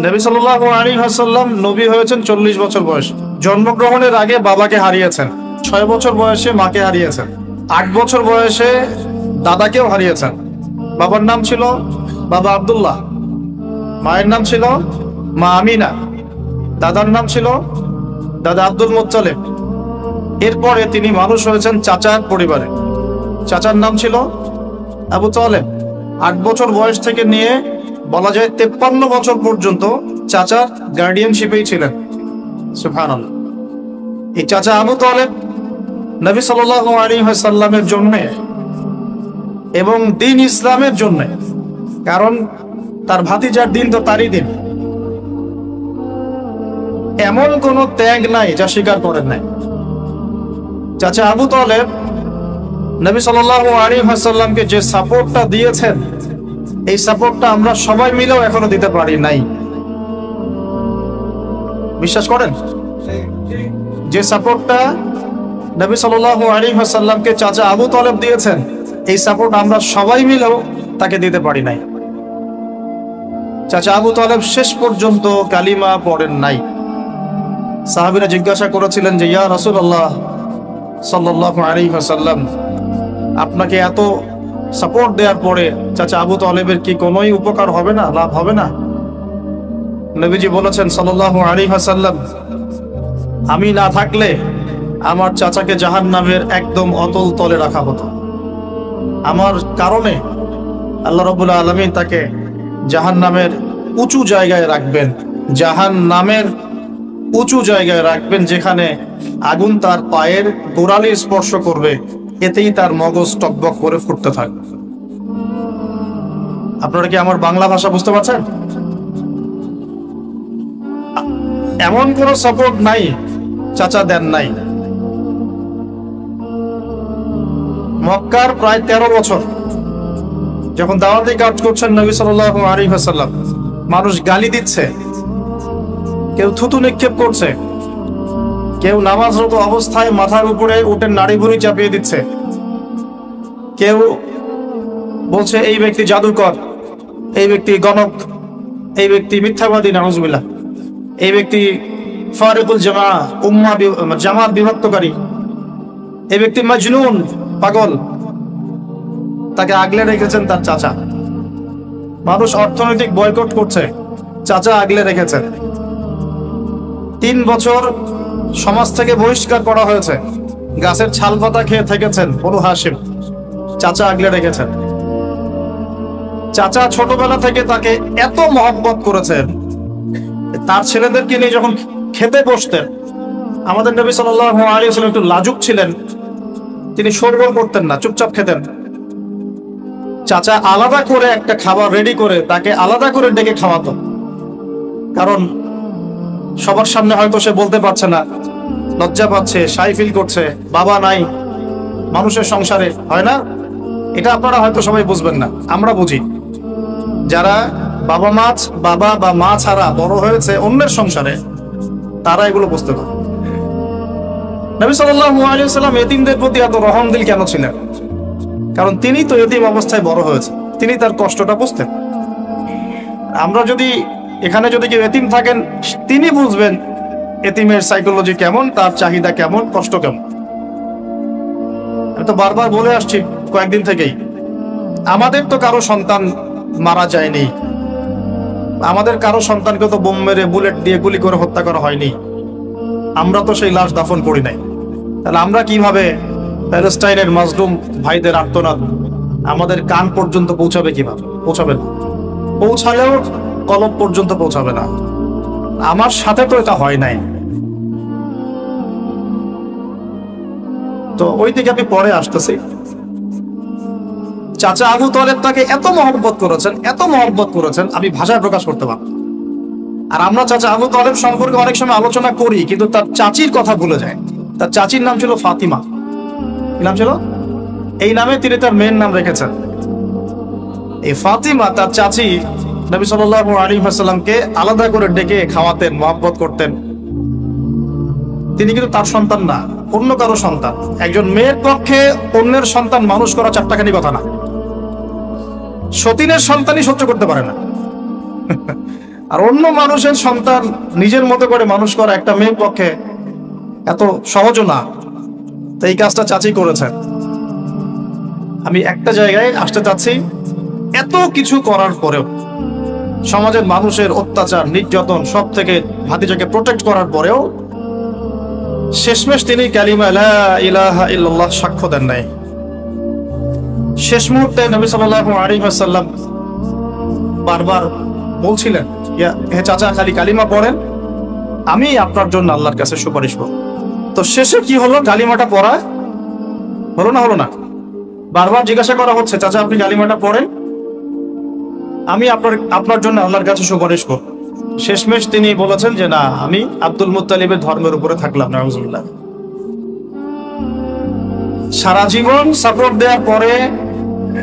নবী সাল্লাল্লাহু আলাইহি ওয়াসাল্লাম নবী হয়েছেন 40 বছর বয়সে। জন্মগ্রহণের আগে বাবাকে হারিয়েছেন, 6 বছর বয়সে মাকে হারিয়েছেন, 8 বছর বয়সে দাদাকেও হারিয়েছেন। বাবার নাম ছিল বাবা আব্দুল্লাহ, মায়ের নাম ছিল মা আমিনা, দাদার নাম ছিল দাদা আব্দুল মুত্তালিব। এরপরে তিনি মানুষ হয়েছেন চাচার পরিবারে, চাচার নাম ছিল আবু তালেব। 8 বছর বয়স থেকে নিয়ে বলা যায় 53 বছর পর্যন্ত চাচার গার্ডিয়ানশিপেই ছিলেন। সুবহানাল্লাহ। এই চাচা আবু তালেব নবী সাল্লাল্লাহু আলাইহি ওয়াসাল্লামের জন্য এবং দ্বীন ইসলামের জন্য, কারণ তার ভাতিজার দিন তো তারই দিন, এমন কোন ত্যাগ নাই যা স্বীকার করেন নাই। চাচা আবু তালেব নবী সাল্লাল্লাহু আলাইহি ওয়াসাল্লামকে যে সাপোর্টটা দিয়েছেন, এই সাপোর্টটা আমরা সবাই মিলেও এখনো দিতে পারি নাই। বিশ্বাস করেন? যে সাপোর্টটা নবী সাল্লাল্লাহু আলাইহি ওয়াসাল্লামকে চাচা আবু তালেব দিয়েছেন, এই সাপোর্ট আমরা সবাই মিলেও তাকে দিতে পারি নাই। চাচা আবু তালেব শেষ পর্যন্ত কালিমা পড়েন নাই। সাহাবীরা জিজ্ঞাসা করেছিলেন যে, ইয়া রাসূলুল্লাহ সাল্লাল্লাহু আলাইহি ওয়াসাল্লাম, আপনাকে এত সাপোর্ট দেওয়ার পরে চাচা আবু তালেবের কি কোনোই উপকার হবে না, লাভ হবে না? নবীজি বলেছেন সাল্লাল্লাহু আলাইহি ওয়াসাল্লাম, আমি না থাকলে আমার চাচাকে জাহান্নামের একদম অতল তলে রাখা হতো। আমার কারণে আল্লাহ রাব্বুল আলামিন তাকে জাহান্নামের উঁচু জায়গায় রাখবেন, জাহান্নামের উঁচু জায়গায় রাখবেন, যেখানে আগুন তার পায়ের গোড়ালি স্পর্শ করবে, এতেই তার মগজ টকবক করে ফুটতে থাকবে। আপনারা কি আমার বাংলা ভাষা বুঝতে পারছেন? এমন কোন সাপোর্ট নাই চাচা দেন নাই। মক্কার প্রায় 13 বছর যখন দাওয়াতি কাজ করছেন নবী সাল্লাল্লাহু আলাইহি ওয়াসাল্লাম, মানুষ গালি দিচ্ছে, কেউ থুতু নিক্ষেপ করছে, কেউ নামাজরত অবস্থায় মাথার উপরে উটের নাড়ি ভুঁড়ি চাপিয়ে দিচ্ছে, কেউ বলছে এই ব্যক্তি জাদুকর, এই ব্যক্তি গণক, এই ব্যক্তি মিথ্যাবাদী, নাউজুবিল্লাহ, এই ব্যক্তি ফারিকুল জামাত বিভক্তকারী, এই ব্যক্তি মাজনুন, পাগল। তাকে আগলে রেখেছেন তার চাচা। মানুষ অর্থনৈতিক বয়কট করছে, চাচা আগলে রেখেছেন। 3 বছর সমাজ থেকে বহিষ্কার করা হয়েছে, গাছের ছাল পাতা খেয়ে থেকেছেন বনু হাশিম, চাচা আগলে রেখেছেন। চাচা ছোটবেলা থেকে তাকে এত মহব্বত করেছেন, তার ছেলেদেরকে নিয়ে যখন খেতে বসতেন, আমাদের নবী সাল্লাল্লাহু আলাইহি ওয়াসাল্লাম একটু লাজুক ছিলেন, তিনি শোরগোল করতেন না, চুপচাপ খেতেন। চাচা আলাদা করে একটা খাবার রেডি করে তাকে আলাদা করে ডেকে খাওয়াতো, কারণ সবার সামনে হয়তো সে বলতে পারছে না, লজ্জা পাচ্ছে, শাই ফিল করছে, বাবা নাই মানুষের সংসারে, হয় না? এটা আপনারা হয়তো সবাই বুঝবেন না, আমরা বুঝি। যারা বাবা বা মা ছাড়া বড় হয়েছে অন্যের সংসারে, তারা এগুলো বুঝতে পারে। নবী সাল্লাল্লাহু আলাইহি ওয়াসাল্লাম এতিমদের প্রতি এত রহমদিল কেন ছিলেন? কারণ তিনি তো এতিম অবস্থায় বড় হয়েছে, তিনি তার কষ্টটা বুঝতেন। আমরা যদি এখানে যদি কেউ এতিম থাকেন, তিনি বুঝবেন এতিমের সাইকোলজি কেমন, তার চাহিদা কেমন, কষ্ট কেমন। আমি তো বারবার বলে আসছি কয়েকদিন থেকেই, আমাদের তো কারো সন্তান মারা যায়নি, আমাদের কারো সন্তানকে তো বোম মেরে বুলেট দিয়ে গুলি করে হত্যা করা হয়নি, আমরা তো সেই লাশ দাফন করি নাই। তাহলে আমরা কিভাবে প্যালেস্টাইনের মাজলুম ভাইদের আর্তনাদ আমাদের কান পর্যন্ত পৌঁছাবে? কিভাবে পৌঁছাবে না? পৌঁছালেও কলব পর্যন্ত পৌঁছাবে না। আমার সাথে তো এটা হয় নাই। তো ওই দিকে আমি পরে আসতেছি। চাচা আবু তালেব তাকে এত মহব্বত করেছেন, আমি ভাষায় প্রকাশ করতে পারব। আর আমরা চাচা আবু তালেব সম্পর্কে অনেক সময় আলোচনা করি, কিন্তু তার চাচির কথা ভুলে যায়। তার চাচির নাম ছিল ফাতিমা। কি নাম ছিল? এই নামে তিনি তার মেয়ের নাম রেখেছেন। এই ফাতিমা, তার চাচি, নবী সাল্লাল্লাহু আলাইহি ওয়াসাল্লামকে আলাদা করে ডেকে খাওয়াতেন, মহব্বত করতেন। তিনি কিন্তু তার সন্তান না, অন্য কারো সন্তান। একজন মেয়ের পক্ষে অন্যের সন্তান মানুষ করা চারটাখানি কথা না। সতীনের সন্তানই সহ্য করতে পারে না। আর অন্য মানুষের সন্তান নিজের মতো করে মানুষ করা একটা মেয়ের পক্ষে এত সহজও না। তো এই কাজটা চাচি করেছেন। আমি একটা জায়গায় আসতে চাচ্ছি, এত কিছু করার পরেও, সমাজের মানুষের অত্যাচার নির্যাতন সব থেকে ভাতিজাকে প্রোটেক্ট করার পরেও শেষমেশ তিনি কালিমা লা ইলাহা ইল্লাল্লাহ সাক্ষ্য দেন নাই। শেষ মুহূর্তে নবী সাল্লাল্লাহু আলাইহি ওয়াসাল্লাম বারবার বলছিলেন, হে চাচা, খালি কালিমা পড়েন, আমি আপনার জন্য আল্লাহর কাছে সুপারিশ করব। তো শেষে কি হলো? কালিমাটা পড়া হলো না। বারবার জিজ্ঞাসা করা হচ্ছে, চাচা আপনি কালিমাটা পড়েন, আমি আপনার জন্য আল্লাহর কাছে সুপারিশ করব। শেষমেশ তিনি বলেছেন যে না, আমি আব্দুল মুত্তালিবের ধর্মের উপরে থাকলাম। নাউজুবিল্লাহ। সারা জীবন সাপোর্ট দেওয়ার পরে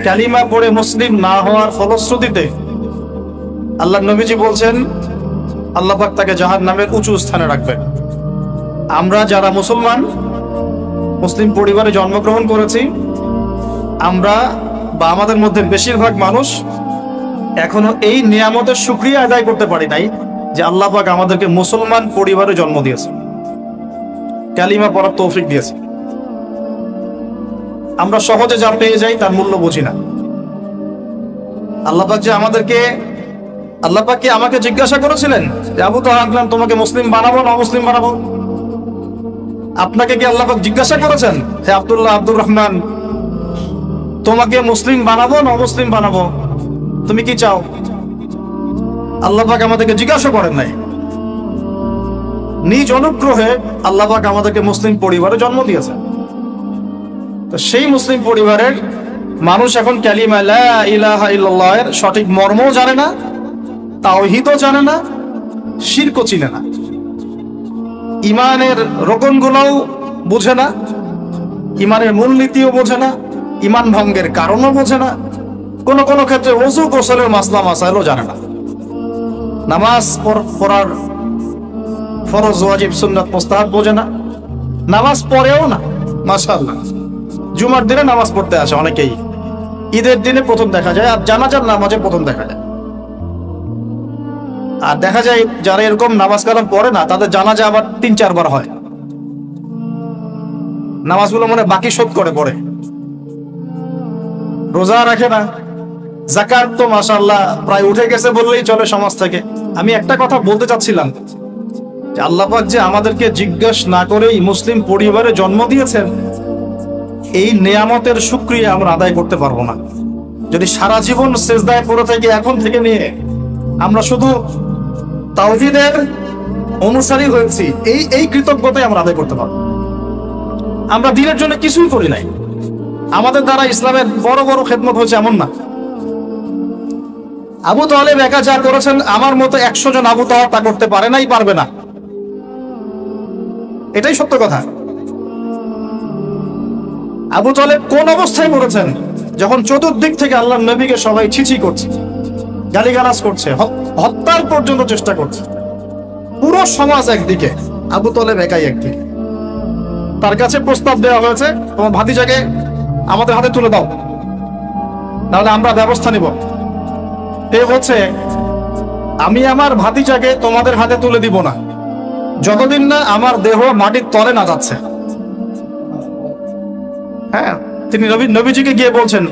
কালিমা পড়ে মুসলিম না হওয়ার ফলশ্রুতিতে আল্লাহ নবীজি বলছেন আল্লাহ পাক তাকে জাহান্নামের উঁচু স্থানে রাখবেন। আমরা যারা মুসলমান, মুসলিম পরিবারে জন্মগ্রহণ করেছি, আমরা বা আমাদের মধ্যে বেশিরভাগ মানুষ এখনো এই নিয়ামতের শুকরিয়া আদায় করতে পারি নাই যে আল্লাহ পাক আমাদেরকে মুসলমান পরিবারে জন্ম দিয়েছে, কালিমা পড়ার তৌফিক দিয়েছে। আমরা সহজে যা পেয়ে যাই তার মূল্য বুঝি না। আল্লাহ পাক যে আল্লাহ পাক কি আমাকে জিজ্ঞাসা করেছিলেন যে আবু তাহের, তোমাকে মুসলিম বানাবো না অমুসলিম বানাবো? আপনাকে কি আল্লাহ পাক জিজ্ঞাসা করেছেন, হে আব্দুল্লাহ, আব্দুর রহমান, তোমাকে মুসলিম বানাবো না অমুসলিম বানাবো? তুমি কি চাও? আল্লাহ পাক আমাদেরকে জিজ্ঞাসা করেন নাই। নিজ অনুগ্রহে আল্লাহ পাক আমাদেরকে মুসলিম পরিবারে জন্ম দিয়েছে। তো সেই মুসলিম পরিবারের মানুষ এখন কালিমা লা ইলাহা ইল্লাল্লাহ এর সঠিক মর্মও জানে না, তাওহীদও জানে না, শিরকও চিনে না, ইমানের রোকনগুলোও বোঝে না, ইমানের মূলনীতিও বোঝে না, ইমান ভঙ্গের কারণও বোঝে না, কোনো কোনো ক্ষেত্রে ওযু গোসলের মাসলা মাসাইলও জানে না, নামাজ পড়ার ফরজ ওয়াজিব সুন্নাত মুস্তাহাব বোঝে না, নামাজ পড়েও না। মাশাআল্লাহ, জুমার দিনে নামাজ পড়তে আসে অনেকেই, ঈদের দিনে প্রথম দেখা যায়, আর জানাজার নামাজে প্রথম দেখা যায়। আর দেখা যায় যারা এরকম নামাজ কালাম পড়ে না, তাদের জানাজা আবার ৩-৪ বার হয়। নামাজগুলো মনে বাকি শোধ করে পড়ে, রোজা রাখে না, যাকাত তো মাশাআল্লাহ প্রায় উঠে গেছে বললেই চলে সমাজ থেকে। আমি একটা কথা বলতে চাচ্ছিলাম যে আল্লাহ পাক যে আমাদেরকে জিজ্ঞাসা না করেই মুসলিম পরিবারে জন্ম দিয়েছেন, এই নিয়ামতের শুকরিয়া আমরা আদায় করতে পারবো না যদি সারা জীবন সেজদায় পড়ে থাকি। এখন থেকে নিয়ে আমরা শুধু তাওহীদের অনুসারী হয়েছি, এই কৃতজ্ঞতাই আমরা আদায় করতে পারবো। আমরা দিনের জন্য কিছুই করি নাই, আমাদের দ্বারা ইসলামের বড় বড় খেদমত হয়েছে এমন না। আবু তালেব একা যা করেছেন, আমার মতো 100 জন আবু তাহের তা করতে পারে নাই, পারবে না, এটাই সত্য কথা। আবু তালেব কোন অবস্থায় করেছেন? যখন চতুর্দিক থেকে আল্লাহর নবীকে সবাই ছিছি করছে, গালিগালাজ করছে, হত্যার পর্যন্ত চেষ্টা করছে, পুরো সমাজ একদিকে, আবু তালেব একাই একদিকে। তার কাছে প্রস্তাব দেওয়া হয়েছে, তোমার ভাতিজাকে আমাদের হাতে তুলে দাও, তাহলে আমরা ব্যবস্থা নিব। এ হচ্ছে, আমি আমার ভাতিজাকে তোমাদের হাতে তুলে দিব না যতদিন না আমার দেহ মাটির তলে না যাচ্ছে। হ্যাঁ, তিনি নবীজিকে গিয়ে বলছেন,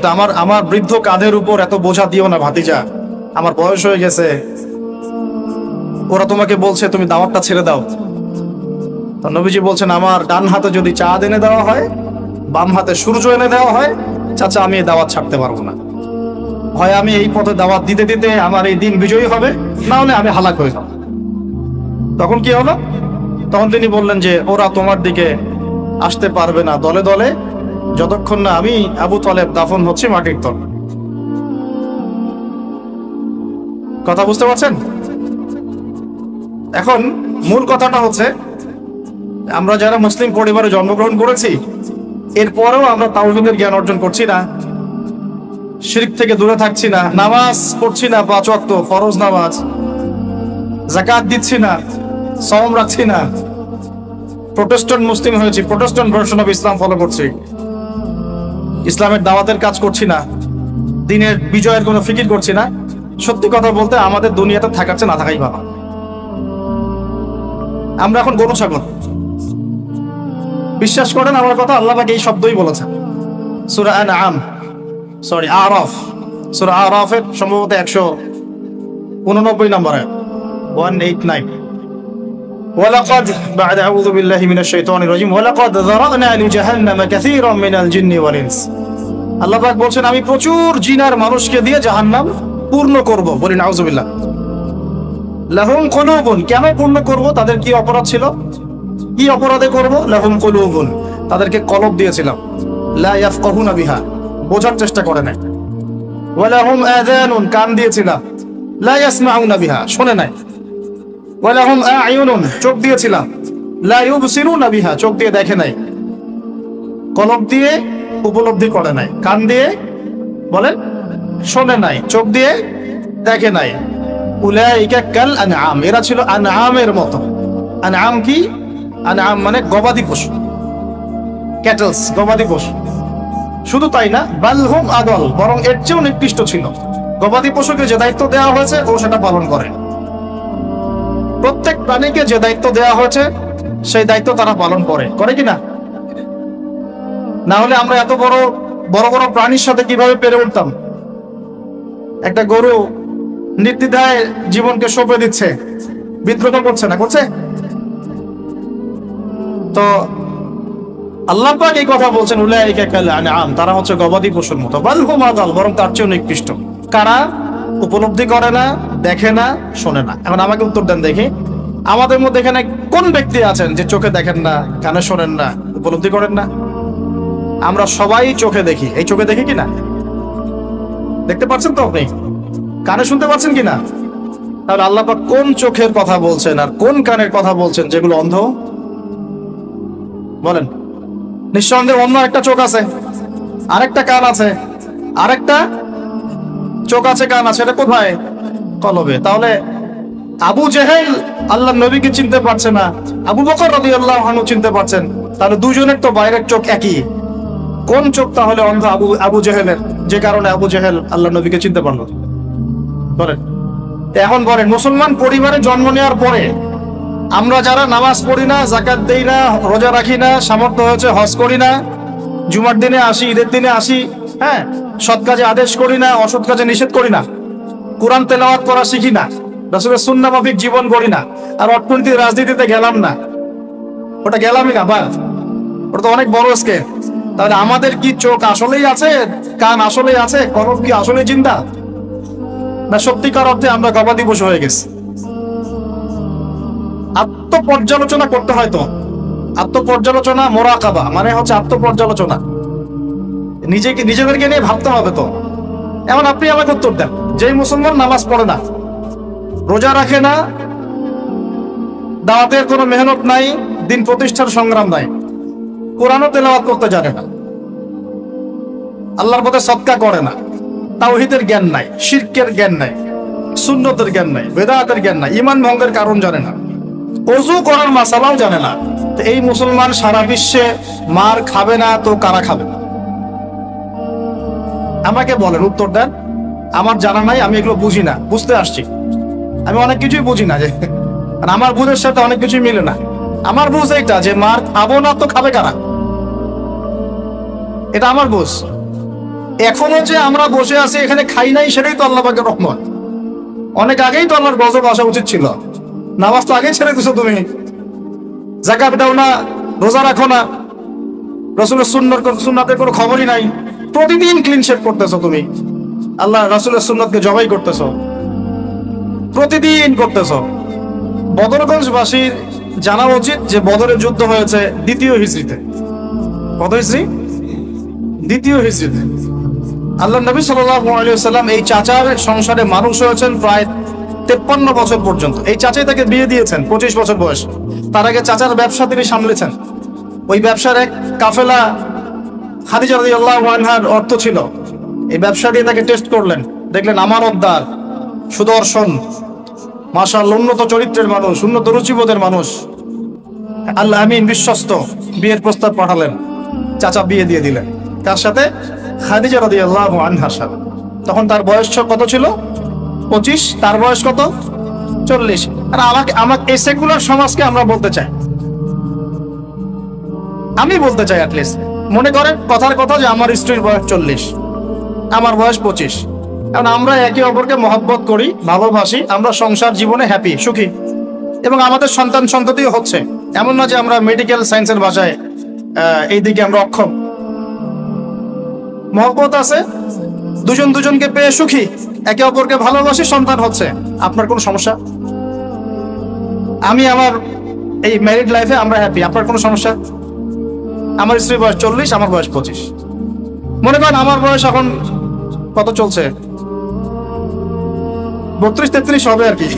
আমার বৃদ্ধ কাঁধের উপর এত বোঝা দিও না ভাতিজা, আমার বয়স হয়ে গেছে, ওরা তোমাকে বলছে তুমি দাওয়াতটা ছেড়ে দাও। তো নবীজি বলছেন, আমার ডান হাতে যদি চাঁদ এনে দেওয়া হয়, বাম হাতে সূর্য এনে দেওয়া হয়, চাচা আমি এই দাওয়াত ছাড়তে পারবো না। হয় আমি এই পথে দাওয়াত দিতে দিতে আমার এই দিন বিজয়ী হবে, না হলে আমি হালাক হয়ে যাব। তখন কি হলো? তখন তিনি বললেন যে ওরা তোমার দিকে আসতে পারবে না দলে দলে, যতক্ষণ না আমি আবু তালেব দাফন হচ্ছে মাটির তল। কথা বুঝতে পারছেন? এখন মূল কথাটা হচ্ছে, আমরা যারা মুসলিম পরিবারে জন্মগ্রহণ করেছি, এরপরেও আমরা তাওহীদের জ্ঞান অর্জন করছি না, শিরক থেকে দূরে থাকছি না, নামাজ পড়ছি না 5 ওয়াক্ত ফরজ নামাজ, যাকাত দিচ্ছি না, সওম রাখছি না, প্রোটেস্ট্যান্ট মুসলিম হয়েছি, Protestant version of Islam follow করছি, ইসলামের দাওয়াতের কাজ করছি না, দিনের বিজয়ের কোনো ফিকির করছি না। সত্যি কথা বলতে আমাদের দুনিয়াতে থাকার চেয়ে না থাকাই ভালো। আমরা এখন গরু ছাগল। বিশ্বাস করেন আমার কথা, আল্লাহ পাক এই শব্দই বলেছেন সূরা আরাফ, সূরা আরাফের সম্ভবত 189 নম্বরে 189। ولقد بعد أعوذ بالله من الشيطان الرجيم ولقد ذرأنا لجهنم كثيرا من الجن والإنس। আল্লাহ পাক বলছেন আমি প্রচুর জিন আর মানুষকে দিয়ে জাহান্নাম পূর্ণ করব। বলি নাউযুবিল্লাহ। লাহুম কুলুবুন, কেন পূর্ণ করব? তাদের কি অপরাধ ছিল? কি অপরাধে করব? লাহুম কুলুবুন, তাদেরকে কলব দিয়েছিলাম, লা ইয়াফকাহুনা বিহা, বোঝার চেষ্টা করে নাই। ওয়ালাহুম আযানুন, কান দিয়েছিলাম, লা ইয়াসমাউনা বিহা, শুনে নাই। ওয়ালাহুম আ'য়ুনুন, চোখ দিয়েছিলাম, লা ইউবসিরুনা বিহা, চোখ দিয়ে দেখে নাই, কলব দিয়ে উপলব্ধি করে নাই, কান দিয়ে বলেন শোনে নাই, চোখ দিয়ে দেখে নাই। উলাইকা কাল আনআম, এরা ছিল আনআমের মতো। আনআম কি? আনআম মানে গবাদি পশু, ক্যাটলস, গবাদি পশু। শুধু তাই না, বালহুম আদল, বরং এর চেয়েও নিকৃষ্ট ছিল। গবাদি পশুকে যে দায়িত্ব দেওয়া হয়েছে ও সেটা পালন করে। প্রত্যেক প্রাণীকে যে দায়িত্ব দেওয়া হয়েছে সেই দায়িত্ব তারা পালন করে, করে কিনা? না হলে আমরা এত বড় বড় বড় প্রাণীর সাথে কিভাবে পেরে উঠতাম? একটা গরু নির্দ্বিধায় জীবনকে সঁপে দিচ্ছে, বিদ্রোহ করছে না, করছে? তো আল্লাহ পাক এই কথা বলছেন উলাইকা কাল আনআম, তারা হচ্ছে গবাদি পশুর মতো। বাল হুম আদাল, বরং তার চেয়েও নিকৃষ্ট। কারা? উপলব্ধি করে না, দেখে না, শোনে না। এখন আমাকে উত্তর দেন দেখি, আমাদের মধ্যে এখানে কোন ব্যক্তি আছেন যে চোখে দেখেন না, কানে শোনেন না, উপলব্ধি করেন না? আমরা সবাই চোখে দেখি। এই চোখে দেখি কিনা? দেখতে পাচ্ছেন তো আপনি? কানে শুনতে পাচ্ছেন কিনা? তাহলে আল্লাহ পাক কোন চোখের কথা বলছেন আর কোন কানের কথা বলছেন যেগুলো অন্ধ? বলেন। নিঃসন্দেহে অন্য একটা চোখ আছে, আরেকটা কান আছে, আরেকটা চোখ আছে, কান আছে, এটা কোথায়? কলবে। তাহলে আবু জেহেল আল্লাহ নবীকে চিনতে পারছে না, আবু বকর রাদিয়াল্লাহু আনহু চিনতে পারছেন, তাহলে দুজনের তো বাইরের চোখ একই। কোন চোখ তাহলে অন্ধ আবু জেহেলের, যে কারণে আবু জেহেল আল্লাহ নবীকে চিনতে পারলো? বলেন। এখন বলেন, মুসলমান পরিবারে জন্ম নেওয়ার পরে আমরা যারা নামাজ পড়ি না, যাকাত দেই না, রোজা রাখি না, সামর্থ্য হয়েছে হজ করি না, জুমার দিনে আসি, ঈদের দিনে আসি, হ্যাঁ, সৎ কাজে আদেশ করি না, অসৎ কাজে নিষেধ করি না, কোরআন তেলাওয়াত করা শিখি না, রাসূলের সুন্নাহ মাফিক জীবন গড়ি না, আর অর্থনীতি রাজনীতিতে গেলাম না, ওটা গেলামই না, বাস, ওটা তো অনেক বড় স্কেল। তাহলে আমাদের কি চোখ আসলেই আছে, কান আসলেই আছে, কলব কি আসলেই জিন্দা, না সত্যিকার অর্থে আমরা গবাদি পশু হয়ে গেছি? আত্মপর্যালোচনা করতে হয় তো। আত্মপর্যালোচনা, মোরাকাবা মানে হচ্ছে আত্মপর্যালোচনা, নিজেদেরকে নিয়ে ভাবতে হবে তো। এখন আপনি আমাকে উত্তর দেন, যেই মুসলমান নামাজ পড়ে না, রোজা রাখে না, দাওয়াতের কোনো মেহনত নাই, দিন প্রতিষ্ঠার সংগ্রাম নাই, কোরআনও তেলাওয়াত করতে জানে না, আল্লাহর পথে সদকা করে না, তাওহীদের জ্ঞান নাই, শিরকের জ্ঞান নাই, সুন্নতের জ্ঞান নাই, বেদাতের জ্ঞান নাই, ঈমান ভঙ্গের কারণ জানে না, ওযু করার মাসালাও জানে না, তো এই মুসলমান সারা বিশ্বে মার খাবে না তো কারা খাবে? আমাকে বলেন, উত্তর দেন। আমার জানা নাই, আমি এগুলো বুঝি না, বুঝতে আসছি। আমি অনেক কিছুই বুঝি না, যে আমার বুঝের সাথে অনেক কিছুই মিলে না। আমার বুঝ এইটা যে মার খাবো না তো খাবে কারা, এটা আমার বুঝ। এখনো যে আমরা বসে আছি এখানে খাই নাই, সেটাই তো আল্লাহ পাকের রহমত। অনেক আগেই তো আল্লাহর গজব আসা উচিত ছিল। নামাজ তো আগেই ছেড়ে দিছো তুমি, যাকাত দাও না, রোজা রাখো না, রাসূলের সুন্নাতের কোনো খবরই নাই, প্রতিদিন ক্লিন শেভ করতেছো তুমি, আল্লাহ রাসূলের সুন্নাতকে জবাই করতেছো, প্রতিদিন করতেছো। বদরগঞ্জবাসীর জানা উচিত যে বদরের যুদ্ধ হয়েছে 2য় হিজরিতে। কত হিজরি? 2য় হিজরিতে। আল্লাহ নবী সাল্লাল্লাহু আলাইহি ওয়াসাল্লাম এই চাচার সংসারে মানুষ হয়েছেন প্রায় 53 বছর পর্যন্ত। এই চাচাই তাকে বিয়ে দিয়েছেন 25 বছর বয়স। তার আগে চাচার ব্যবসা তিনি সামলেছেন। ওই ব্যবসার এক কাফেলা খাদিজা রাদিয়াল্লাহু আনহার অর্থ ছিল। এই ব্যবসা দিয়ে তাকে টেস্ট করলেন, দেখলেন আমানতদার, সুদর্শন, মাশাআল্লাহ উন্নত চরিত্রের মানুষ, উন্নত রুচিবোধের মানুষ, আল্লাহ আমিন, বিশ্বস্ত। বিয়ের প্রস্তাব পাঠালেন, চাচা বিয়ে দিয়ে দিলেন। কার সাথে? খাদিজা রাদিয়াল্লাহু আনহার সাথে। তখন তার বয়স কত ছিল? 25, তার বয়স কত? 40। আর আমাকে এই সেকুলার সমাজকে আমরা বলতে চাই, আমি বলতে চাই অ্যাটলিস্ট, মনে করেন কথার কথা যে আমার স্ত্রীর বয়স 40, আমার বয়স 25, কারণ আমরা একে অপরকে মহব্বত করি, ভালোবাসি, আমরা সংসার জীবনে হ্যাপি, সুখী, এবং আমাদের সন্তান সন্ততিও হচ্ছে। এমন না যে আমরা মেডিকেল সায়েন্সের ভাষায় এই দিকে আমরা অক্ষম। মহব্বত আছে, দুজন দুজনকে পেয়ে সুখী, একে অপরকে ভালোবাসি, সন্তান হচ্ছে। আপনার কোনো সমস্যা? আমি আমার এই ম্যারিড লাইফে আমরা হ্যাপি, আপনার কোনো সমস্যা? আমার স্ত্রীর বয়স 40, আমার বয়স 25। মনে করেন আমার বয়স এখন কত চলছে, 32-33 হবে আর কি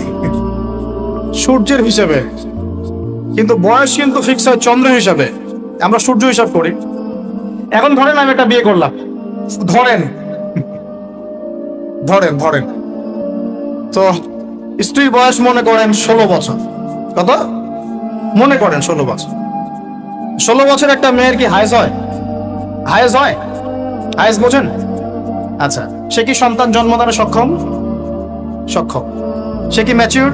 সূর্যের হিসেবে, কিন্তু বয়স কিন্তু ফিক্স হয় চন্দ্র হিসাবে, আমরা সূর্য হিসাব করি। এখন ধরেন আমি একটা বিয়ে করলাম, ধরেন ধরেন ধরেন তো স্ত্রীর বয়স মনে করেন 16 বছর। কত? মনে করেন 16 বছর। 16 বছর একটা মেয়ের কি হায়েজ হয়? হায়েজ হয়? হায়েজ বোঝেন? আচ্ছা, সে কি সন্তান জন্মদানে সক্ষম? সক্ষম। সে কি ম্যাচিউর,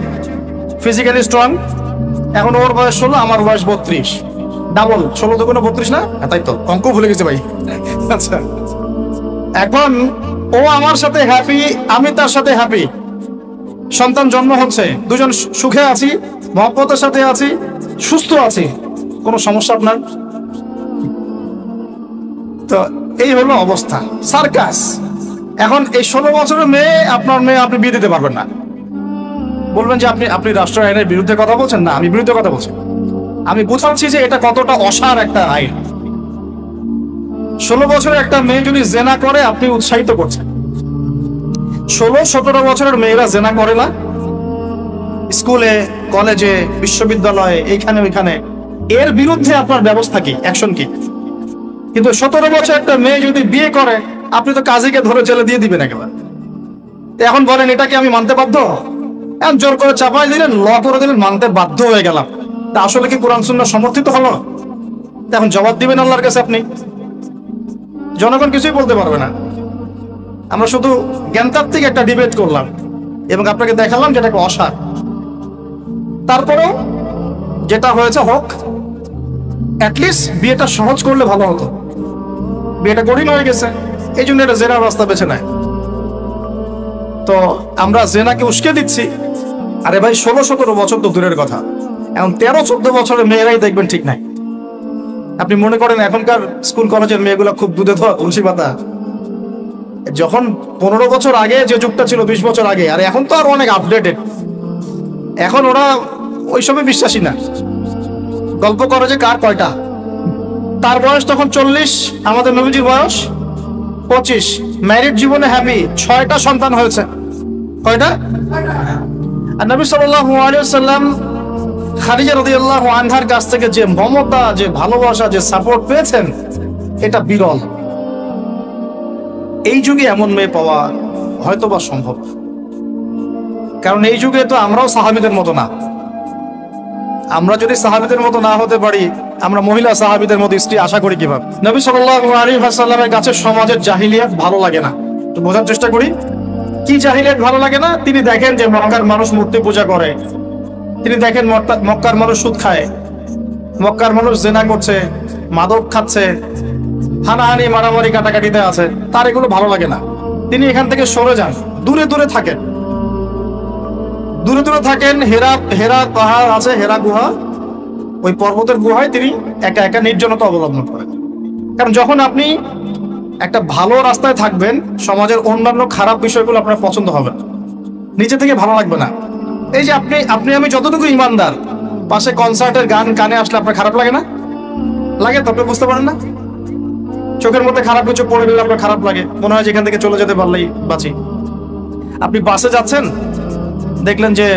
ফিজিক্যালি স্ট্রং? এখন ওর বয়স 16, আমার বয়স 32, ডাবল। 16 দুগুণে 32 না? তাই তো, অঙ্ক ভুলে গেছে ভাই। আচ্ছা, এখন ও আমার সাথে হ্যাপি, আমি তার সাথে হ্যাপি, সন্তান জন্ম হচ্ছে, দুজন সুখে আছি, মহব্বতের সাথে আছি, সুস্থ আছি, কোনো সমস্যা আপনার? তো এই হলো অবস্থা, সার্কাস। এখন এই 16 বছরের মেয়ে, আপনার মেয়ে, আপনি বিয়ে দিতে পারবেন না। বলবেন যে আপনি রাষ্ট্র আইনের বিরুদ্ধে কথা বলছেন। না, আমি বিরুদ্ধে কথা বলছি, আমি বোঝাচ্ছি যে এটা কতটা অসার একটা আইন। 16 বছরের একটা মেয়ে যদি জেনা করে, আপনি উৎসাহিত করছেন। 16-17 বছরের মেয়েরা জেনা করে না? স্কুলে, কলেজে, বিশ্ববিদ্যালয়ে, এইখানে ওইখানে, এর বিরুদ্ধে আপনার ব্যবস্থা কি, অ্যাকশন কি? কিন্তু 17 বছর একটা মেয়ে যদি বিয়ে করে, আপনি তো কাজীকে ধরে জেলে দিয়ে দিবেন একেবারে। এখন বলেন এটাকে আমি মানতে বাধ্য? এখন জোর করে চাপাই দিলেন, ল করে দিলেন, মানতে বাধ্য হয়ে গেলাম। তা আসলে কি কোরআন সুন্নাহ সমর্থিত হলো? এখন জবাব দিবেন আল্লাহর কাছে আপনি। জনগণ কিছুই বলতে পারবে না। আমরা শুধু জ্ঞানতাত্ত্বিক একটা ডিবেট করলাম এবং আপনাকে দেখালাম যেটাকে অসার। তারপরেও যেটা হয়েছে হোক, অ্যাটলিস্ট বিয়েটা সহজ করলে ভালো হতো। বিয়েটা কঠিন হয়ে গেছে, এই জন্য এটা জেনার রাস্তা বেছে নেয়। তো আমরা জেনাকে উস্কে দিচ্ছি। আরে ভাই, 16-17 বছর তো দূরের কথা, এখন 13-14 বছরের মেয়েরাই দেখবেন ঠিক নাই। আপনি মনে করেন এখনকার স্কুল কলেজের মেয়েগুলো খুব দুধে ধোয়া তুলসী পাতা? যখন 15 বছর আগে যে যুগটা ছিল, 20 বছর আগে, আর এখন তো আর অনেক আপডেটেড। এখন ওরা ওইসবে বিশ্বাসী না। গল্প করে যে কার কয়টা, তার বয়স তখন 40, আমাদের নবীজির বয়স 25, ম্যারিড জীবনে হ্যাপি, 6টা সন্তান হয়েছে। কয়টা? আর নবী সাল্লাল্লাহু আলাইহি ওয়াসাল্লাম খাদিজা রাদিয়াল্লাহু আনহার কাছ থেকে যে মমতা, যে ভালোবাসা, যে সাপোর্ট পেয়েছেন, এটা বিরল। এই যুগে এমন মেয়ে পাওয়া হয়তোবা সম্ভব, কারণ এই যুগে তো আমরাও সাহাবীদের মতো না। আমরা যদি সাহাবীদের মতো না হতে পারি, আমরা মহিলা সাহাবীদের মতো স্ত্রী আশা করি কিভাবে? নবী সাল্লাল্লাহু আলাইহি ওয়াসাল্লামের কাছে সমাজের জাহিলিয়াত ভালো লাগে না। তো বোঝার চেষ্টা করি, কি জাহিলিয়াত ভালো লাগে না? তিনি দেখেন যে মক্কার মানুষ মূর্তি পূজা করে, তিনি দেখেন মক্কার মানুষ সুদ খায়, মক্কার মানুষ জেনা করছে, মাদক খাচ্ছে, হানাহানি, মারামারি, কাটাকাটিতে আছে। তার এগুলো ভালো লাগে না। তিনি এখান থেকে সরে যান, দূরে দূরে থাকেন, দূরে দূরে থাকেন। হেরা পাহাড় আছে, হেরা গুহা, ওই পর্বতের গুহায় তিনি একা একা নির্জনতা অবলম্বন করেন। কারণ যখন আপনি একটা ভালো রাস্তায় থাকবেন, সমাজের অন্যান্য খারাপ বিষয়গুলো আপনার পছন্দ হবে না, নিজে থেকে ভালো লাগবে না। এই যে আপনি আমি যতটুকু ইমানদার, পাশে কনসার্টের গান কানে আসলে আপনার খারাপ লাগে না? লাগে তো, আপনি বুঝতে পারেন না? চোখের মধ্যে খারাপ কিছু পড়ে গেলে আপনার খারাপ লাগে, মনে হয় যেখান থেকে চলে যেতে পারলেই বাঁচি। আপনি বাসে যাচ্ছেন, দেখলেন যে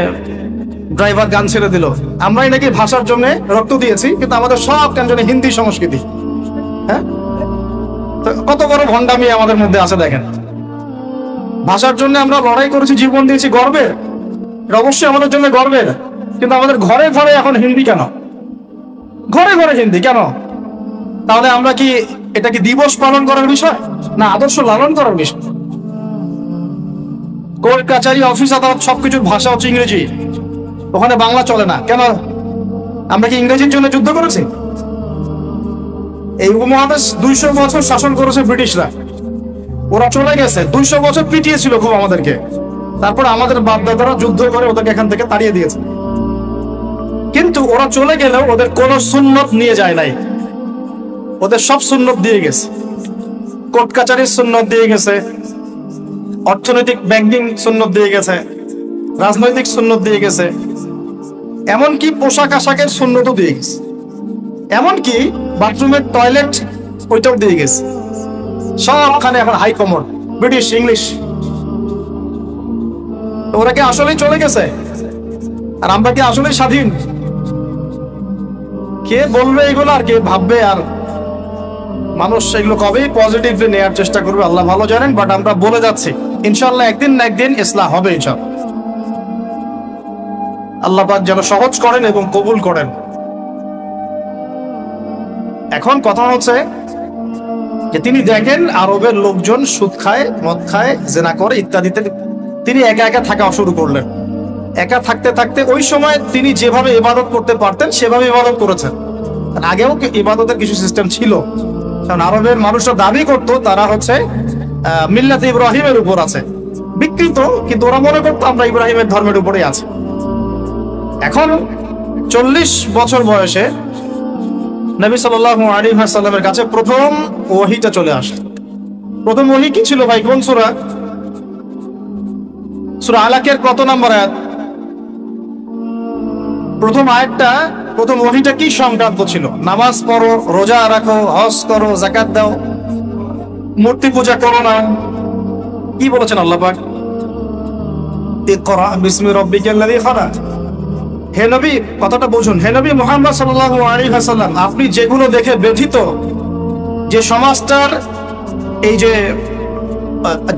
ড্রাইভার গান ছেড়ে দিল। আমরাই নাকি ভাষার জন্য রক্ত দিয়েছি, কিন্তু আমাদের সব কেন জানি হিন্দি সংস্কৃতি। হ্যাঁ, তো কত বড় ভণ্ডামি আমাদের মধ্যে আছে দেখেন। ভাষার জন্য আমরা লড়াই করেছি, জীবন দিয়েছি, গর্বের, অবশ্যই আমাদের জন্য গর্বের, কিন্তু আমাদের ঘরে ঘরে এখন হিন্দি কেন? ঘরে ঘরে হিন্দি কেন? তাহলে আমরা কি, এটা কি দিবস পালন করার বিষয় না আদর্শ লালন করার বিষয়? কোর্ট কাচারি অফিস আদালত সবকিছুর ভাষা হচ্ছে ইংরেজি, ওখানে বাংলা চলে না। কেন? আমরা কি ইংরেজির জন্য যুদ্ধ করেছি? এই উপমহাদেশ 200 বছর শাসন করেছে ব্রিটিশরা, ওরা চলে গেছে, 200 বছর পিটিয়েছিল খুব আমাদেরকে, তারপর আমাদের বাপদাদারা যুদ্ধ করে ওদেরকে এখান থেকে তাড়িয়ে দিয়েছে। কিন্তু ওরা চলে গেলেও ওদের কোনো সুন্নত নিয়ে যায় নাই, ওদের সব সুন্নত দিয়ে গেছে। কোর্ট কাচারির সুন্নত দিয়ে গেছে, অর্থনৈতিক ব্যাংকিং সুন্নত দিয়ে গেছে, রাজনৈতিক সুন্নত দিয়ে গেছে, এমনকি পোশাক আশাকের সুন্নতও দিয়ে গেছে, এমনকি বাথরুমের টয়লেট ওইটাও দিয়ে গেছে। সবখানে এখন হাই কমন ব্রিটিশ ইংলিশ। ওরা কি আসলেই চলে গেছে আর আমরা কি আসলেই স্বাধীন? কে বলবে এগুলো আর কে ভাববে? আর মানুষ এগুলো কবেই পজিটিভলি নেওয়ার চেষ্টা করবে আল্লাহ ভালো জানেন। বাট আমরা বলে যাচ্ছি ইনশাআল্লাহ একদিন না একদিন ইসলাম হবে ইনশাআল্লাহ। আল্লাহ পাক যেন সহজ করেন এবং কবুল করেন। এখন কথা হচ্ছে যে তিনি দেখেন আরবের লোকজন সুদ খায়, মদ খায়, জেনা করে ইত্যাদিতে, তিনি একা একা থাকা শুরু করলেন। একা থাকতে থাকতে ওই সময় তিনি যেভাবে ইবাদত করতে পারতেন সেভাবে ইবাদত করেছেন। আগেও ইবাদতের কিছু সিস্টেম ছিল, কারণ আরবের মানুষরা দাবি করতো তারা হচ্ছে মিল্লাতে ইব্রাহিমের উপর আছে, বিকৃত, কিন্তু ওরা মনে করতো আমরা ইব্রাহিমের ধর্মের উপরেই আছি। এখন 40 বছর বয়সে নবী সাল্লাল্লাহু আলাইহি ওয়াসাল্লামের কাছে প্রথম ওহীটা চলে আসে। প্রথম ওহী কি ছিল ভাই? কোন সূরা? সূরা আলাকের কত নম্বর আয়াত? প্রথম আয়াতটা, প্রথম ওহীটা কি সংক্রান্ত ছিল? নামাজ পড়ো, রোজা রাখো, হজ করো, যাকাত দাও, মূর্তি পূজা করো না। কি বলেছেন আল্লাহ পাক? ইকরা বিসমি রাব্বিকাল্লাযী খালাক। হে নবী, কথাটা বুঝুন, হে নবী মুহাম্মদ সাল্লাল্লাহু আলাইহি ওয়াসাল্লাম, আপনি যেগুলো দেখে ব্যথিত, যে সমাজটার এই যে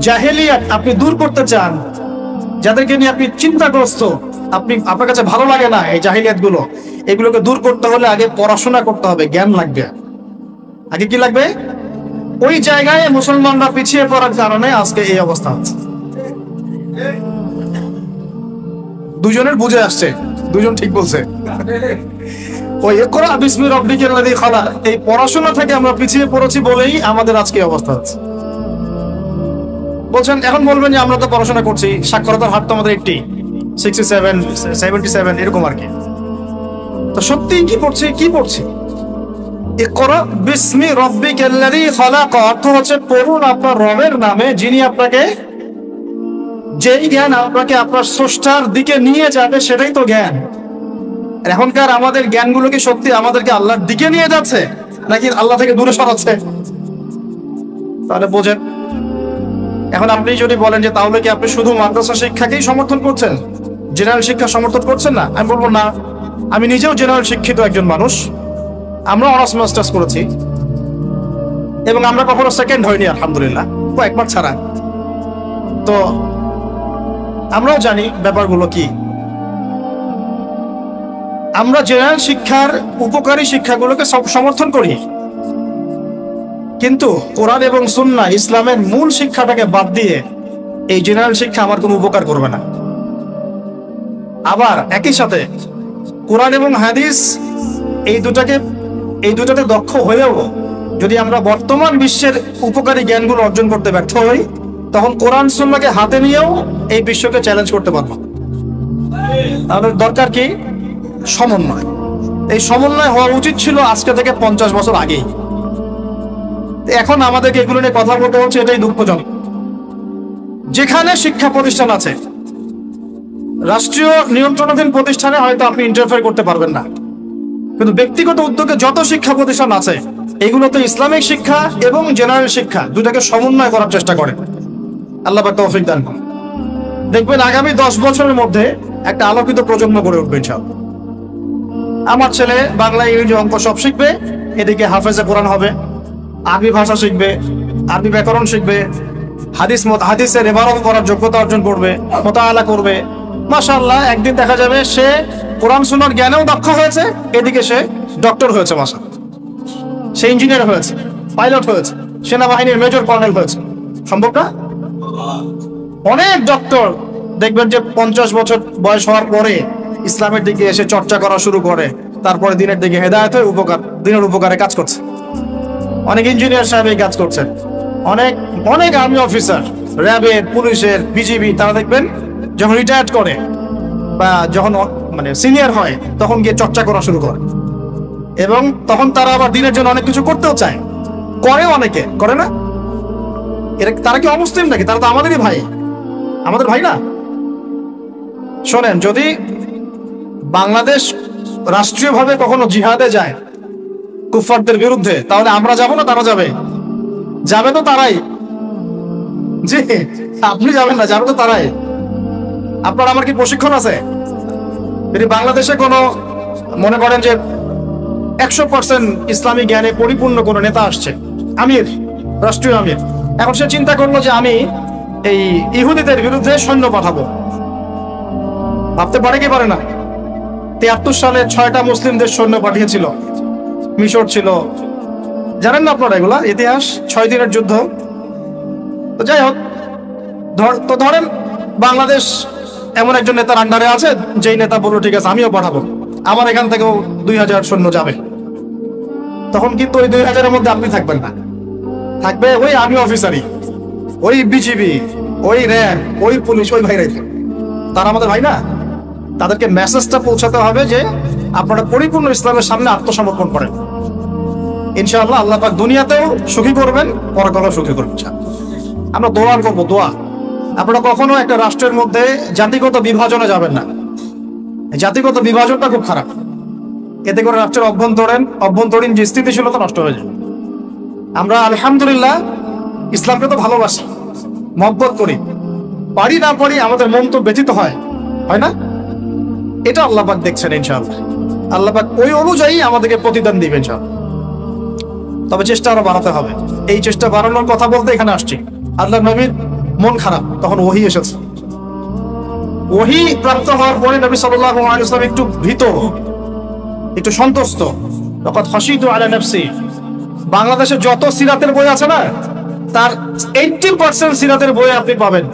জাহেলিয়াত আপনি দূর করতে চান, যাদেরকে নিয়ে আপনি চিন্তাগ্রস্ত, আপনার কাছে ভালো লাগে না এই জাহেলিয়াত গুলো, এগুলোকে দূর করতে হলে আগে পড়াশোনা করতে হবে, জ্ঞান লাগবে। আগে কি লাগবে? ওই জায়গায় মুসলমানরা পিছিয়ে পড়ার কারণে আজকে এই অবস্থা হচ্ছে। দুজনের বুঝে আসছে, দুজন ঠিক বলছে। ওই ইকরা বিসমি রাব্বিকাল্লাযী খালাক, এই পড়াশোনা থেকে আমরা পিছিয়ে পড়েছি বলেই আমাদের আজকে অবস্থা হচ্ছে। বলছেন, এখন বলবেন যে আমরা তো পড়াশোনা করছি, সাক্ষরতার হার তো আমাদের 67, 77 এরকম আর কি। তো সত্যি কি পড়ছি? ইকরা বিসমি রাব্বিকাল্লাযী খালাক অর্থ হচ্ছে পড়ুন আপনার রবের নামে, যিনি আপনাকে, যেই জ্ঞান আপনাকে আপনার স্রষ্টার দিকে নিয়ে যাবে সেটাই তো জ্ঞান। এখনকার আমাদের জ্ঞানগুলো কি সত্যি আমাদেরকে আল্লাহর দিকে নিয়ে যাচ্ছে নাকি আল্লাহ থেকে দূরে সরাচ্ছে? তাহলে বোঝেন। এখন আপনি যদি বলেন যে তাহলে কি আপনি শুধু মাদ্রাসা শিক্ষাকেই সমর্থন করছেন, জেনারেল শিক্ষা সমর্থন করছেন না? আমি বলবো না, আমি নিজেও জেনারেল শিক্ষিত একজন মানুষ, আমরা অনার্স মাস্টার্স করেছি এবং আমরা কখনো সেকেন্ড হইনি আলহামদুলিল্লাহ, কয়েকবার ছাড়া। তো আমরাও জানি ব্যাপারগুলো কি। আমরা জেনারেল শিক্ষার উপকারী শিক্ষাগুলোকে সব সমর্থন করি, কিন্তু কোরআন এবং সুন্নাহ ইসলামের মূল শিক্ষাটাকে বাদ দিয়ে এই জেনারেল শিক্ষা আমার কোনো উপকার করবে না। আবার একই সাথে কোরআন এবং হাদিস এই দুটাতে দক্ষ হয়েও যদি আমরা বর্তমান বিশ্বের উপকারী জ্ঞানগুলো অর্জন করতে ব্যর্থ হই, তখন কোরআন সুন্নাহকে হাতে নিয়েও এই বিশ্বকে চ্যালেঞ্জ করতে পারবো। আমাদের দরকার কি? সমন্বয়। এই সমন্বয় হওয়া উচিত ছিল আজকে থেকে 50 বছর আগেই। এখন আমাদেরকে এগুলো নিয়ে কথা বলতে হচ্ছে, এটাই দুঃখজনক। যেখানে শিক্ষা প্রতিষ্ঠান আছে, রাষ্ট্রীয় নিয়ন্ত্রণাধীন প্রতিষ্ঠানে হয়তো আপনি ইন্টারফেয়ার করতে পারবেন না, কিন্তু ব্যক্তিগত উদ্যোগে যত শিক্ষা প্রতিষ্ঠান আছে এগুলোতে ইসলামিক শিক্ষা এবং জেনারেল শিক্ষা দুটাকে সমন্বয় করার চেষ্টা করে। আল্লাহ পাক তৌফিক দান করুন। দেখবেন আগামী 10 বছরের মধ্যে একটা আলোকিত প্রজন্ম গড়ে উঠবে ইনশাআল্লাহ। আমার ছেলে বাংলা, ইংরেজি, অঙ্ক সব শিখবে, এদিকে হাফেজে কোরআন হবে, আরবি ভাষা শিখবে, আরবি ব্যাকরণ শিখবে, হাদিসের ইবারত করার যোগ্যতা অর্জন করবে, মুতাআলা করবে। মাশাআল্লাহ, একদিন দেখা যাবে সে কোরআন সুন্নাহর জ্ঞানেও দক্ষ হয়েছে, এদিকে সে ডক্টর হয়েছে, মাশাআল্লাহ, সে ইঞ্জিনিয়ার হয়েছে, পাইলট হয়েছে, সেনাবাহিনীর মেজর কর্নেল হয়েছে। সম্ভব না? অনেক ডক্টর দেখবেন যে 50 বছর বয়স হওয়ার পরে ইসলামের দিকে এসে চর্চা করা শুরু করে, তারপরে দিনের দিকে হেদায়েত হয়ে দিনের উপকারে কাজ করছে। অনেক ইঞ্জিনিয়ার সাহেব এই কাজ করছেন, অনেক অনেক আর্মি অফিসার, র্যাবের, পুলিশের, বিজিবি, তারা দেখবেন যখন রিটায়ার্ড করে বা যখন মানে সিনিয়র হয় তখন গিয়ে চর্চা করা শুরু করে, এবং তখন তারা আবার দিনের জন্য অনেক কিছু করতেও চায়, করে, অনেকে করে না। তারা কি অমুসলিম নাকি? তারা তো আমাদেরই ভাই, আমাদের ভাই না। শোনেন, যদি বাংলাদেশ রাষ্ট্রীয়ভাবে কখনো জিহাদে যায় কুফফারদের বিরুদ্ধে, তাহলে আমরা যাব না তারা যাবে? যাবে তো তারাই। জি, আপনি যাবেন না, যাবে তো তারাই। আপনার আমার কি প্রশিক্ষণ আছে? যদি বাংলাদেশে কোনো মনে করেন যে 100% ইসলামী জ্ঞানে পরিপূর্ণ কোনো নেতা আসছে, আমির, রাষ্ট্রীয় আমির, এখন সে চিন্তা করলো যে আমি এই ইহুদিদের বিরুদ্ধে সৈন্য পাঠাবো, ভাবতে পারে কি পারে না? 73 সালে 6টা মুসলিম দেশ সৈন্য পাঠিয়েছিল, মিশর ছিল, জানেন না আপনারা এগুলা ইতিহাস? 6 দিনের যুদ্ধ। তো যাই হোক, তো ধরেন বাংলাদেশ এমন একজন নেতার আন্ডারে আছে, যেই নেতা বললো ঠিক আছে আমিও পাঠাবো, আমার এখান থেকেও 2000 সৈন্য যাবে। তখন কিন্তু ওই 2000-এর মধ্যে আপনি থাকবেন না, থাকবে ওই আর্মি অফিসারই, ওই বিজিবি, ওই র্যাব, ওই পুলিশ, ওই ভাইরাই। তারা আমাদের ভাই না? তাদেরকে মেসেজটা পৌঁছাতে হবে যে আপনারা পরিপূর্ণ ইসলামের সামনে আত্মসমর্পণ করেন। ইনশাআল্লাহ আল্লাহ পাক দুনিয়াতেও সুখী করবেন, পরকালেও সুখী করবেন। আমরা দোয়া করবো, দোয়া। আপনারা কখনো একটা রাষ্ট্রের মধ্যে জাতিগত বিভাজনে যাবেন না। জাতিগত বিভাজনটা খুব খারাপ, এতে করে রাষ্ট্রের অভ্যন্তরীণ যে স্থিতিশীলতা নষ্ট হয়ে যায়। আমরা আলহামদুলিল্লাহ ইসলামকে তো ভালোবাসি, মহব্বত করি, পারি না পারি আমাদের মন তো ব্যথিত হয় না? এটা আল্লাহ পাক দেখছেন ইনশাআল্লাহ। আল্লাহ পাক ওই অনুযায়ী আমাদেরকে প্রতিদান দিবেন ইনশাআল্লাহ। তবে চেষ্টা আরো বাড়াতে হবে। এই চেষ্টা বাড়ানোর কথা বলতে এখানে আসছি। আল্লাহ নবীর মন খারাপ, তখন ওহী এসেছে। ওহী প্রাপ্ত হওয়ার পরে নবী সাল্লাল্লাহু আলাইহি ওয়াসাল্লাম একটু ভীত, একটু সন্তুষ্ট। লাকাদ খাশিতু আলা নাফসি। বাংলাদেশে যত সিরাতের বই আছে না, তার 80% সিরাতের বই আপনি পাবেন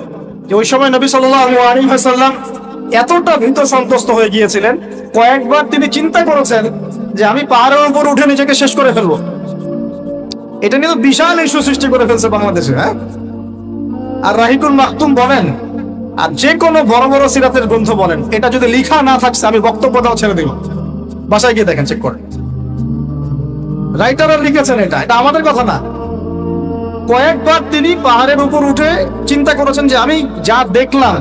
যে ওই সময় নবী সাল্লাল্লাহু আলাইহি ওয়াসাল্লাম এতটা ভীত সন্তুষ্ট হয়ে গিয়েছিলেন, কয়েকবার তিনি চিন্তা করেছেন যে আমি পাহাড়ের উপর উঠে নিজেকে শেষ করে ফেলবো। এটা নিয়ে তো বিশাল ইস্যু সৃষ্টি করে ফেলছে বাংলাদেশে। হ্যাঁ, আর রাহিকুল মাকতুম বলেন, আর যে কোনো বড় বড় সিরাতের গ্রন্থ বলেন, এটা যদি লিখা না থাকছে আমি বক্তব্য দাও ছেড়ে দিব। বাসায় গিয়ে দেখেন, চেক করেন, রাইটাররা লিখেছেন। এটা আমাদের কথা না। কয়েকবার তিনি পাহাড়ের উপর উঠে চিন্তা করেছেন যে আমি যা দেখলাম,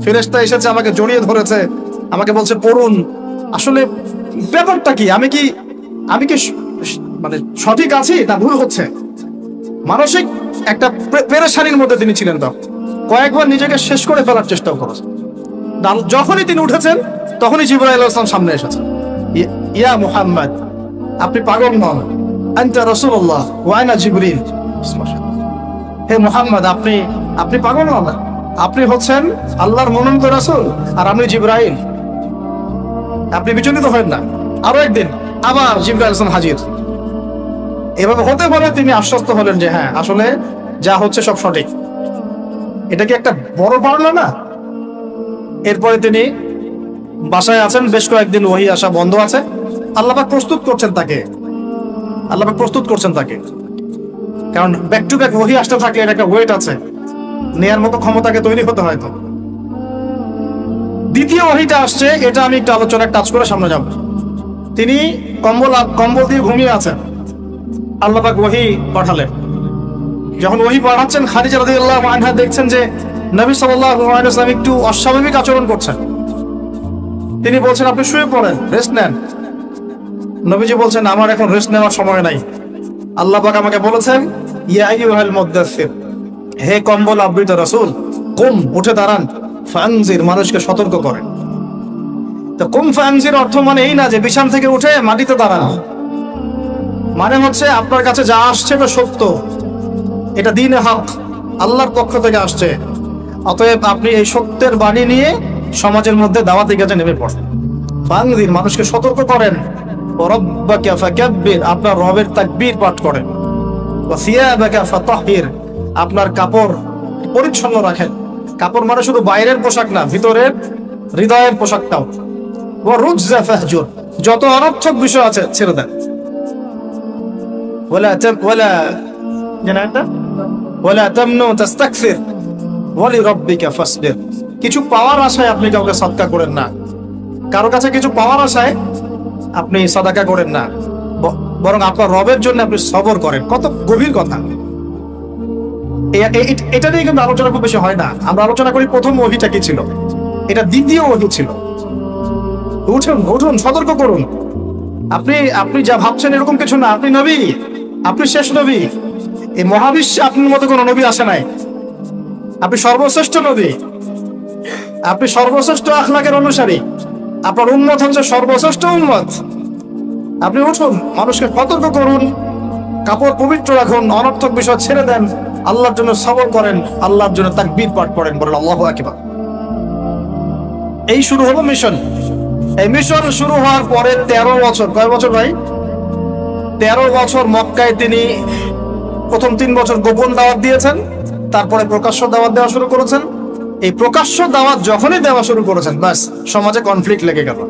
ফেরেশতা এসেছে আমাকে জড়িয়ে ধরেছে, আমাকে বলছে পড়ুন, আসলে ব্যাপারটা কি, আমি কি মানে সঠিক আছি না ভুল হচ্ছে? মানসিক একটা পেরেশানির মধ্যে তিনি ছিলেন। তখন কয়েকবার নিজেকে শেষ করে ফেলার চেষ্টা করেছেন। যখনই তিনি উঠেছেন তখনই জিবরাইল আলাইহিস সালাম সামনে এসেছেন। ইয়া মুহাম্মদ, আপনি পাগল নন, আনতা রাসূলুল্লাহ ওয়া আনা জিবরিল। হে মুহাম্মদ, আপনি পাগল নন, আপনি হচ্ছেন আল্লাহর মনোনীত রাসূল আর আমি জিবরাইল। আপনি বিচলিত হবেন না। আরো একদিন আবার জিবরাইল আলাইহিস সালাম হাজির। এভাবে হতে পারে তিনি আশ্বস্ত হলেন যে হ্যাঁ, আসলে যা হচ্ছে সব সঠিক। এটা কি একটা বড় পাওনা না? এরপরে তিনি বাসায় আছেন, বেশ কয়েকদিন ওহী আসা বন্ধ আছে। আল্লাহ পাক প্রস্তুত করছেন তাকে, কারণ ব্যাক টু ব্যাক ওহী আসতে থাকলে এটা একটা ওয়েট আছে, নেয়ার মতো ক্ষমতাকে তৈরি হতে হয়। তো দ্বিতীয় ওহীটা আসছে, এটা আমি একটু আলোচনায় টাচ করে সামনে যাব। তিনি কম্বল দিয়ে ঘুমিয়ে আছেন, আল্লাহ পাক ওহী পাঠালেন। যখন ওহী পাঠাচ্ছেন, খাদিজা রাদিয়াল্লাহু আনহা দেখছেন যে নবী সাল্লাল্লাহু আলাইহি ওয়াসাল্লাম একটু অস্বাভাবিক আচরণ করছেন। তিনি বলছেন আপনি শুয়ে পড়েন, রেস্ট নেন। নবীজি বলছেন আমার এখন রেস্ট নেওয়ার সময় নাই। আল্লাহ পাক আমাকে বলেছেন ইয়া আইয়ুহাল মুদ্দাসসির, হে কম্বল আবৃত রাসূল, কুম, উঠে দাঁড়ান, ফানজির, মানুষকে সতর্ক করেন। তো কুম ফানজির অর্থ মানে এই না যে বিছান থেকে উঠে মাটিতে দাঁড়ানো, মানে হচ্ছে আপনার কাছে যা আসছে এটা সত্য, এটা দ্বীনে হক, আল্লাহর পক্ষ থেকে আসছে। অতএব আপনি এই সত্যের বাণী নিয়ে সমাজের মধ্যে দাওয়াতি কাজে নেমে পড়েন। ফানজির, মানুষকে সতর্ক করেন। রব্বাকা ফাকাব্বির, আপনার রবের তাকবীর পাঠ করেন। ওয়া সিয়াবাকা ফাতাহহির, আপনার কাপড় পরিচ্ছন্ন রাখেন। কাপড় মানে শুধু বাইরের পোশাক না, ভিতরের হৃদয়ের পোশাকটাও। ওয়ারুজা ফাহজুর, যত অনর্থক বিষয় আছে ছেড়ে দেন। ওয়ালা তামনু তাস্তাকসির ওয়ালি রাব্বিকা ফাসবির। কিছু পাওয়ার আশায় আপনি কাউকে সদকা করেন না, কারো কাছে কিছু পাওয়ার আশায় আপনি সাদাকা করেন না, বরং আপনার রবের জন্য আপনি সবর করেন। কত গভীর কথা। এটা নিয়ে কিন্তু আলোচনা খুব বেশি হয় না। আমরা আলোচনা করি প্রথম ওহীটা কি ছিল, এটা দ্বিতীয় ওহী ছিল। উঠুন উঠুন, সতর্ক করুন। আপনি যা ভাবছেন এরকম কিছু না। আপনি নবী, আপনি শেষ নবী। এই মহাবিশ্বে আপনার মতো কোনো নবী আসে নাই। আপনি সর্বশ্রেষ্ঠ নবী, আপনি সর্বশ্রেষ্ঠ আখলাকের অনুসারী, আপনার উম্মত হচ্ছে সর্বশ্রেষ্ঠ উম্মত। আপনি উঠুন, মানুষকে সতর্ক করুন, কাপড় পবিত্র রাখুন, অনর্থক বিষয় ছেড়ে দেন, আল্লাহর জন্য সবর করেন, আল্লাহর জন্য তাকবীর পাঠ করেন, বলেন আল্লাহু আকবার। এই শুরু হলো মিশন। এই মিশন শুরু হওয়ার পরে 13 বছর, কয় বছর ভাই? 13 বছর মক্কায় তিনি প্রথম 3 বছর গোপন দাওয়াত দিয়েছেন, তারপরে প্রকাশ্য দাওয়াত দেওয়া শুরু করেছেন। এই প্রকাশ্য দাওয়াত যখনই দেওয়া শুরু করেছেন, বাস সমাজে কনফ্লিক্ট লেগে গেল,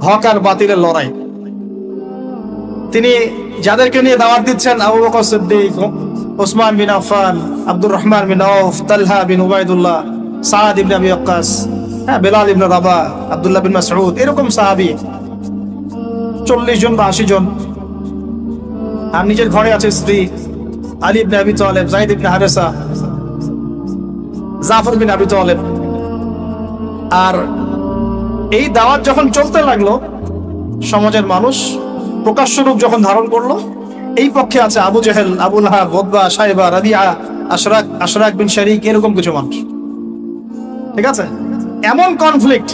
হক আর বাতিলের লড়াই। তিনি যাদেরকে নিয়ে দাওয়াত দিচ্ছেন, আবু বকর সিদ্দিক, ওসমান বিন আফফান, আব্দুর রহমান বিন আউফ, তালহা বিন উবাইদুল্লাহ, সাদ ইবনে আবি ওয়াক্কাস, বেলাল ইবনে রাবাহ, আব্দুল্লাহ বিন মাসউদ, এরকম সাহাবী 40 জন বা 80 জন। আর নিজের ঘরে আছে স্ত্রী আলী ইবনে আবি তালেব, যায়েদ ইবনে হারেসা, জাফর বিন আবি তালেব। আর এই দাওয়াত যখন চলতে লাগলো, সমাজের মানুষ প্রকাশ্য রূপ যখন ধারণ করলো, এই পক্ষে আছে আবু জেহেল, আবু লাহাব, উতবা, শাইবা, রাবিআ, আশরাক বিন শারিক, এরকম কিছু মানুষ। ঠিক আছে, এমন কনফ্লিক্ট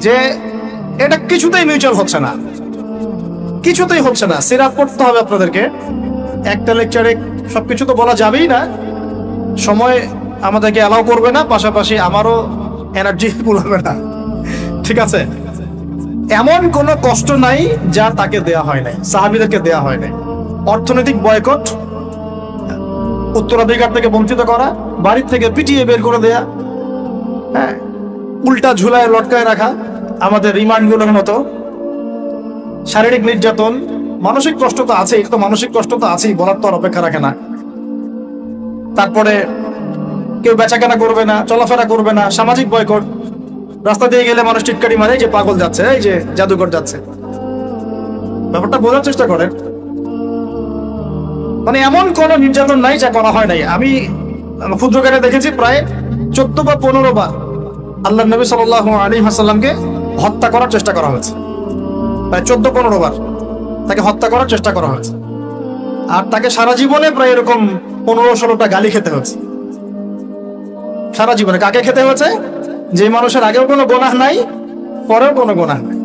যে এটা কিছুতেই মিউচুয়াল হচ্ছে না, কিছুতেই হচ্ছে না। সিরাত পড়তে হবে আপনাদেরকে, একটা লেকচারে সবকিছু তো বলা যাবেই না, সময় আমাদেরকে অ্যালাউ করবে না, পাশাপাশি আমারও এনার্জি কুলাবে না। ঠিক আছে, এমন কোনো কষ্ট নাই যা তাকে দেয়া হয় নাই, সাহাবীদেরকে দেয়া হয় নাই। অর্থনৈতিক বয়কট, উত্তরাধিকার থেকে বঞ্চিত করা, বাড়ির থেকে পিটিয়ে বের করে দেয়া, হ্যাঁ, উল্টা ঝুলায় লটকায় রাখা, আমাদের রিমান্ডগুলোর মতো, শারীরিক নির্যাতন, মানসিক কষ্ট তো আছেই। তো মানসিক কষ্ট তো আছেই, বলার তো আর অপেক্ষা রাখে না। তারপরে কেউ বেচাকেনা করবে না, চলাফেরা করবে না, সামাজিক বয়কট। রাস্তা দিয়ে গেলে মানুষ টিটকারি মারে, যে পাগল যাচ্ছে, এই যে জাদুঘর যাচ্ছে। ব্যাপারটা বোঝার চেষ্টা করেন। মানে এমন কোন নির্যাতন নাই যা করা হয় নাই। আমি ক্ষুদ্রকারে দেখেছি প্রায় 14 বা 15 বার আল্লাহ নবী সাল্লাল্লাহু আলাইহি ওয়াসাল্লামকে হত্যা করার চেষ্টা করা হয়েছে। প্রায় 14-15 বার তাকে হত্যা করার চেষ্টা করা হয়েছে। আর তাকে সারা জীবনে প্রায় এরকম 15-16টা গালি খেতে হয়েছে। সারা জীবনে কাকে খেতে হয়েছে? যে মানুষের আগেও কোনো গুনাহ নাই, পরেও কোনো গুনাহ নাই।